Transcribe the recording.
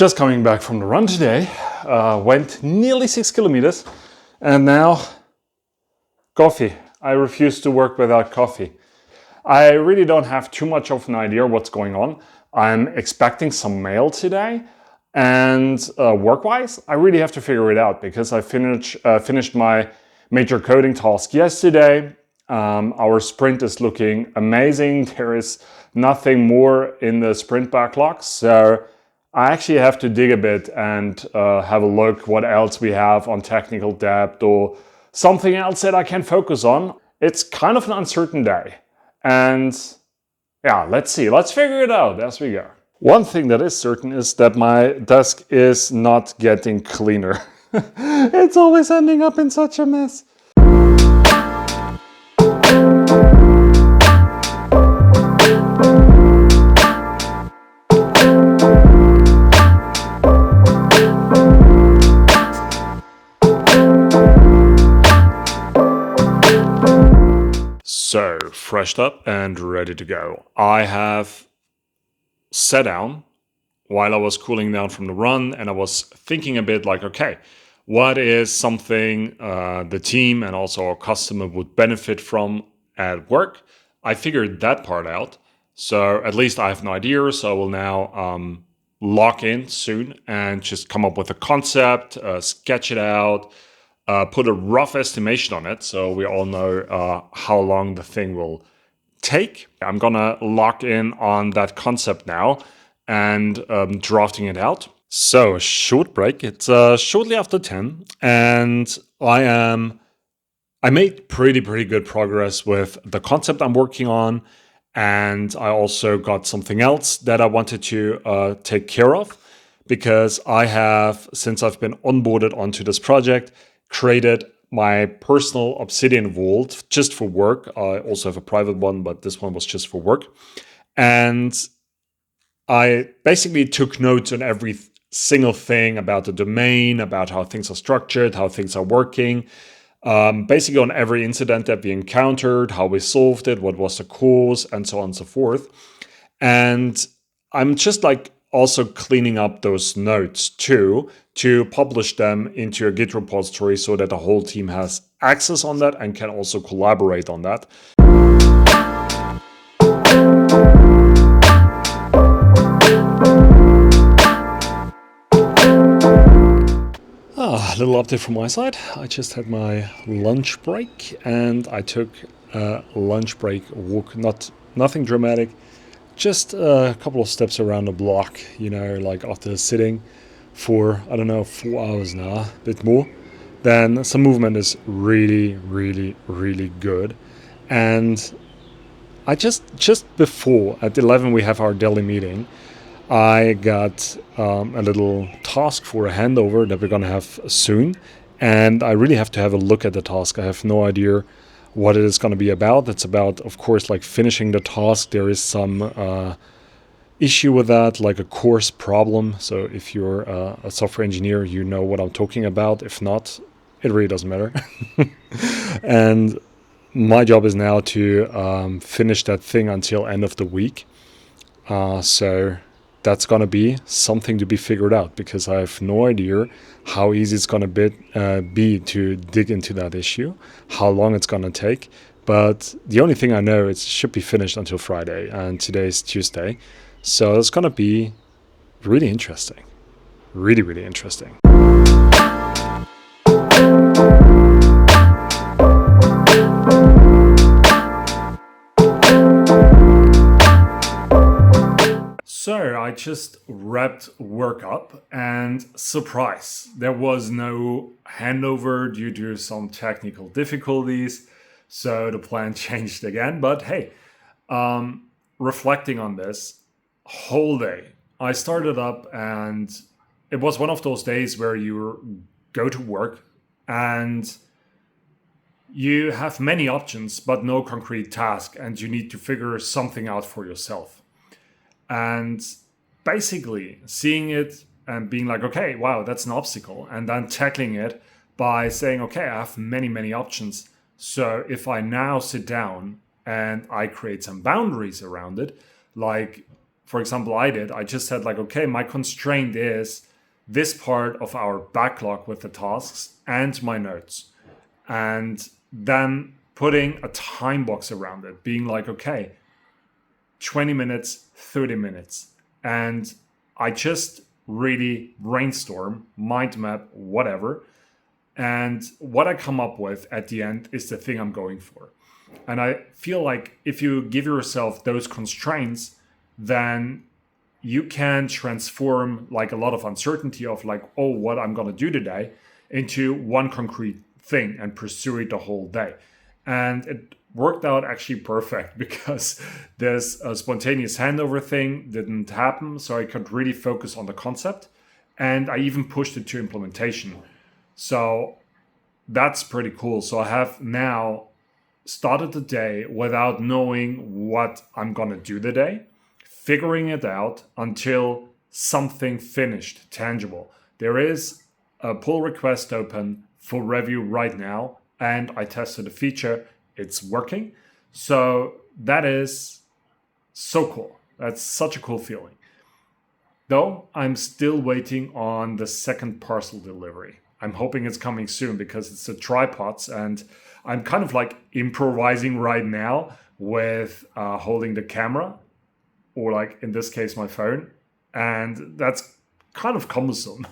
Just coming back from the run today, went nearly 6 kilometers, and now coffee. I refuse to work without coffee. I really don't have too much of an idea what's going on. I'm expecting some mail today, and work-wise, I really have to figure it out because I finished my major coding task yesterday. Our sprint is looking amazing. There is nothing more in the sprint backlog, so I actually have to dig a bit and have a look what else we have on technical debt or something else that I can focus on. It's kind of an uncertain day. And yeah, let's see. Let's figure it out as we go. One thing that is certain is that my desk is not getting cleaner. It's always ending up in such a mess. So, freshed up and ready to go. I have sat down while I was cooling down from the run and I was thinking a bit like, okay, what is something the team and also our customer would benefit from at work? I figured that part out. So at least I have an idea. So I will now lock in soon and just come up with a concept, sketch it out, put a rough estimation on it so we all know how long the thing will take. I'm gonna lock in on that concept now and drafting it out. So a short break. It's shortly after 10 and I made pretty good progress with the concept I'm working on, and I also got something else that I wanted to take care of because I have, since I've been onboarded onto this project, created my personal Obsidian vault just for work. I also have a private one, but this one was just for work. And I basically took notes on every single thing about the domain, about how things are structured, how things are working, basically on every incident that we encountered, how we solved it, what was the cause, and so on and so forth. And I'm just like also cleaning up those notes too, to publish them into a Git repository so that the whole team has access on that and can also collaborate on that. A little update from my side. I just had my lunch break and I took a lunch break walk, nothing dramatic, just a couple of steps around the block, like after sitting for, 4 hours now, a bit more, then some movement is really good. And I just before, at 11 we have our daily meeting, I got a little task for a handover that we're going to have soon. And I really have to have a look at the task. I have no idea what it is going to be about. It's about, of course, like finishing the task. There is some issue with that, like a course problem. So if you're a software engineer, you know what I'm talking about. If not, it really doesn't matter. And my job is now to finish that thing until end of the week. So that's going to be something to be figured out because I have no idea how easy it's going to be to dig into that issue, how long it's going to take. But the only thing I know is it should be finished until Friday, and today is Tuesday. So it's going to be really interesting. Really interesting. So I just wrapped work up and surprise, there was no handover due to some technical difficulties. So the plan changed again. But hey, reflecting on this whole day, I started up and it was one of those days where you go to work and you have many options, but no concrete task, and you need to figure something out for yourself. And basically seeing it and being like, okay, wow, that's an obstacle. And then tackling it by saying, okay, I have many options. So if I now sit down and I create some boundaries around it, like for example, I did. I just said like, okay, my constraint is this part of our backlog with the tasks and my notes. And then putting a time box around it, being like, okay, 20 minutes, 30 minutes. And I just really brainstorm, mind map, whatever. And what I come up with at the end is the thing I'm going for. And I feel like if you give yourself those constraints, then you can transform like a lot of uncertainty of like, oh, what I'm going to do today into one concrete thing and pursue it the whole day. And it worked out actually perfect because this spontaneous handover thing didn't happen. So I could really focus on the concept. And I even pushed it to implementation. So that's pretty cool. So I have now started the day without knowing what I'm going to do the day, figuring it out until something finished, tangible. There is a pull request open for review right now, and I tested the feature. It's working. So that is so cool. That's such a cool feeling. Though I'm still waiting on the second parcel delivery. I'm hoping it's coming soon because it's the tripods, and I'm kind of like improvising right now with holding the camera, or like in this case, my phone. And that's kind of cumbersome